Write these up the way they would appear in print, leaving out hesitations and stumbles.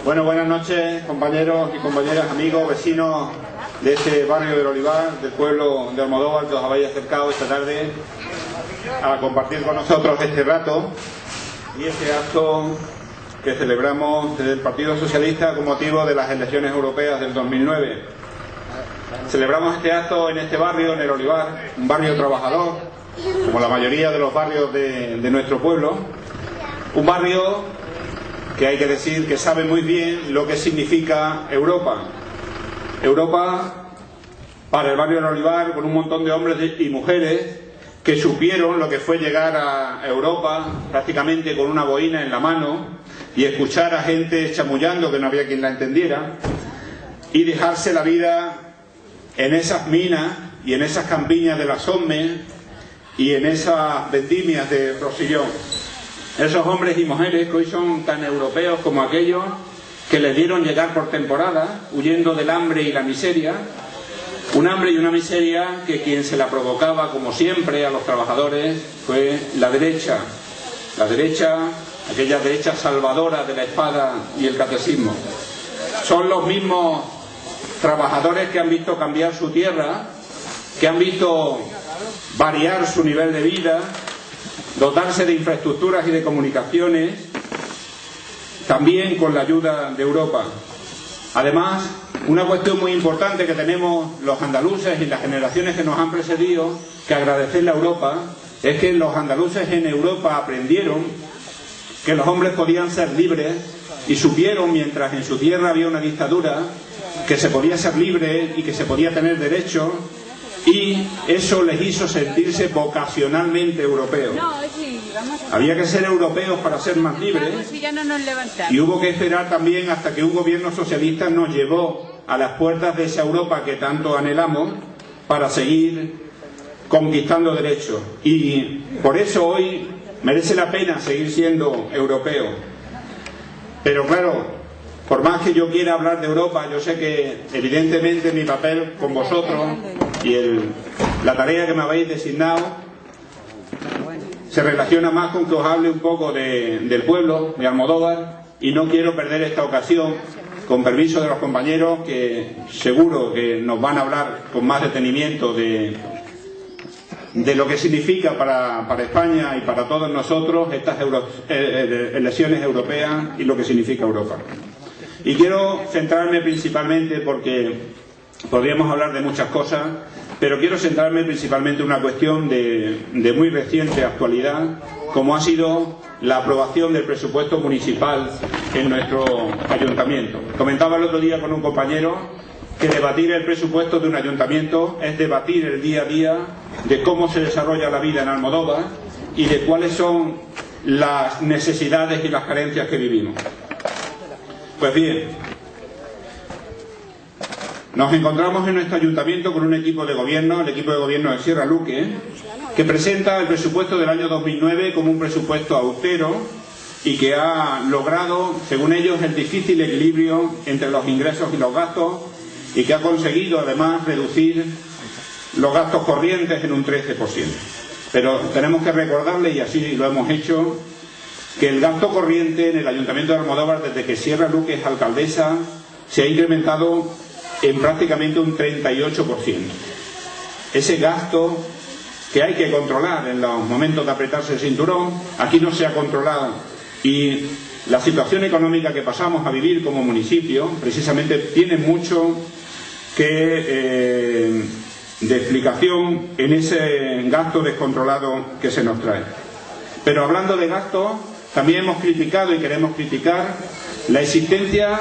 Bueno, buenas noches, compañeros y compañeras, amigos, vecinos de este barrio del Olivar, del pueblo de Almodóvar, que os habéis acercado esta tarde a compartir con nosotros este rato y este acto que celebramos desde el Partido Socialista con motivo de las elecciones europeas del 2009. Celebramos este acto en este barrio, en el Olivar, un barrio trabajador, como la mayoría de los barrios de nuestro pueblo, un barrio que hay que decir que sabe muy bien lo que significa Europa. Europa para el barrio del Olivar, con un montón de hombres y mujeres que supieron lo que fue llegar a Europa prácticamente con una boina en la mano y escuchar a gente chamullando que no había quien la entendiera y dejarse la vida en esas minas y en esas campiñas de la Somme y en esas vendimias de Rosillón. Esos hombres y mujeres que hoy son tan europeos como aquellos que les dieron llegar por temporada, huyendo del hambre y la miseria, un hambre y una miseria que quien se la provocaba, como siempre, a los trabajadores fue la derecha, aquella derecha salvadora de la espada y el catecismo. Son los mismos trabajadores que han visto cambiar su tierra, que han visto variar su nivel de vida, dotarse de infraestructuras y de comunicaciones, también con la ayuda de Europa. Además, una cuestión muy importante que tenemos los andaluces y las generaciones que nos han precedido que agradecerle a Europa es que los andaluces en Europa aprendieron que los hombres podían ser libres y supieron, mientras en su tierra había una dictadura, que se podía ser libre y que se podía tener derechos, y eso les hizo sentirse vocacionalmente europeos. Había que ser europeos para ser más libres, y hubo que esperar también hasta que un gobierno socialista nos llevó a las puertas de esa Europa que tanto anhelamos para seguir conquistando derechos. Y por eso hoy merece la pena seguir siendo europeo. Pero claro, por más que yo quiera hablar de Europa, yo sé que evidentemente mi papel con vosotros y la tarea que me habéis designado se relaciona más con que os hable un poco del pueblo de Almodóvar, y no quiero perder esta ocasión, con permiso de los compañeros que seguro que nos van a hablar con más detenimiento de lo que significa para España y para todos nosotros estas elecciones europeas y lo que significa Europa. Y quiero centrarme principalmente, porque podríamos hablar de muchas cosas, pero quiero centrarme principalmente en una cuestión de muy reciente actualidad, como ha sido la aprobación del presupuesto municipal en nuestro ayuntamiento. Comentaba el otro día con un compañero que debatir el presupuesto de un ayuntamiento es debatir el día a día de cómo se desarrolla la vida en Almodóvar y de cuáles son las necesidades y las carencias que vivimos. Pues bien, nos encontramos en nuestro ayuntamiento con un equipo de gobierno, el equipo de gobierno de Sierra Luque, que presenta el presupuesto del año 2009 como un presupuesto austero y que ha logrado, según ellos, el difícil equilibrio entre los ingresos y los gastos, y que ha conseguido además reducir los gastos corrientes en un 13%. Pero tenemos que recordarle, y así lo hemos hecho, que el gasto corriente en el Ayuntamiento de Almodóvar, desde que Sierra Luque es alcaldesa, se ha incrementado en prácticamente un 38%. Ese gasto que hay que controlar en los momentos de apretarse el cinturón, aquí no se ha controlado, y la situación económica que pasamos a vivir como municipio precisamente tiene mucho de explicación en ese gasto descontrolado que se nos trae. Pero hablando de gasto, también hemos criticado y queremos criticar la existencia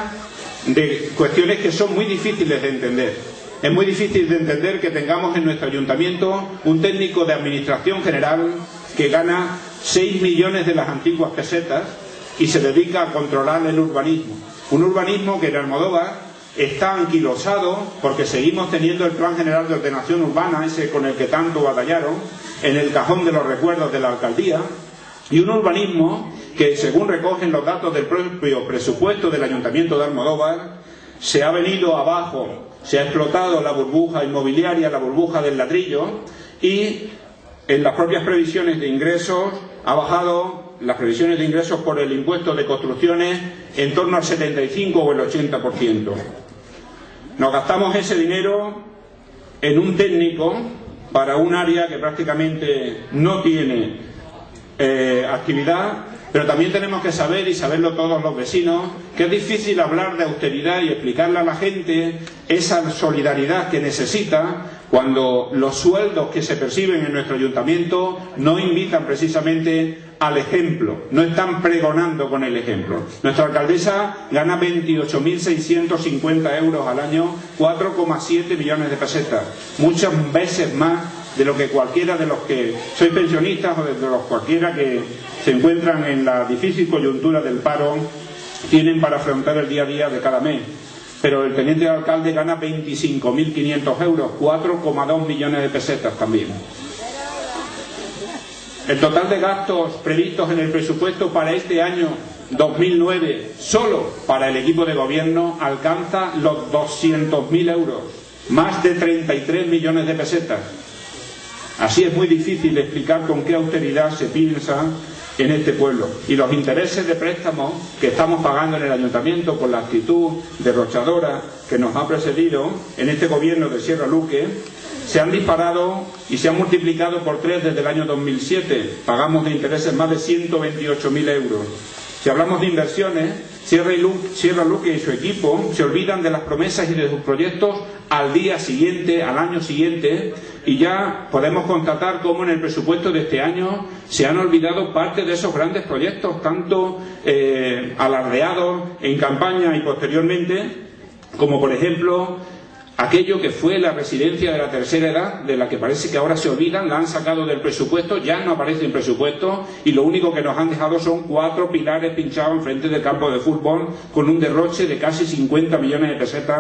de cuestiones que son muy difíciles de entender. Es muy difícil de entender que tengamos en nuestro ayuntamiento un técnico de administración general que gana 6 millones de las antiguas pesetas y se dedica a controlar el urbanismo. Un urbanismo que en Almodóvar está anquilosado porque seguimos teniendo el Plan General de Ordenación Urbana, ese con el que tanto batallaron, en el cajón de los recuerdos de la alcaldía, y un urbanismo que, según recogen los datos del propio presupuesto del Ayuntamiento de Almodóvar, se ha venido abajo, se ha explotado la burbuja inmobiliaria, la burbuja del ladrillo, y en las propias previsiones de ingresos ha bajado las previsiones de ingresos por el impuesto de construcciones en torno al 75 o el 80%. Nos gastamos ese dinero en un técnico para un área que prácticamente no tiene actividad, pero también tenemos que saber, y saberlo todos los vecinos, que es difícil hablar de austeridad y explicarle a la gente esa solidaridad que necesita cuando los sueldos que se perciben en nuestro ayuntamiento no invitan precisamente al ejemplo, no están pregonando con el ejemplo. Nuestra alcaldesa gana 28.650 euros al año, 4,7 millones de pesetas, muchas veces más de lo que cualquiera de los que sois pensionistas o de los cualquiera que se encuentran en la difícil coyuntura del paro tienen para afrontar el día a día de cada mes. Pero el teniente de alcalde gana 25.500 euros, 4,2 millones de pesetas también. El total de gastos previstos en el presupuesto para este año 2009, solo para el equipo de gobierno, alcanza los 200.000 euros, más de 33 millones de pesetas. Así es muy difícil explicar con qué austeridad se piensa en este pueblo. Y los intereses de préstamos que estamos pagando en el ayuntamiento por la actitud derrochadora que nos ha precedido en este gobierno de Sierra Luque se han disparado y se han multiplicado por 3 desde el año 2007. Pagamos de intereses más de 128.000 euros. Si hablamos de inversiones, Sierra Luque y su equipo se olvidan de las promesas y de sus proyectos al día siguiente, al año siguiente, y ya podemos constatar cómo en el presupuesto de este año se han olvidado parte de esos grandes proyectos, tanto alardeados en campaña y posteriormente, como por ejemplo aquello que fue la residencia de la tercera edad, de la que parece que ahora se olvidan, la han sacado del presupuesto, ya no aparece en presupuesto, y lo único que nos han dejado son 4 pilares pinchados enfrente del campo de fútbol con un derroche de casi 50 millones de pesetas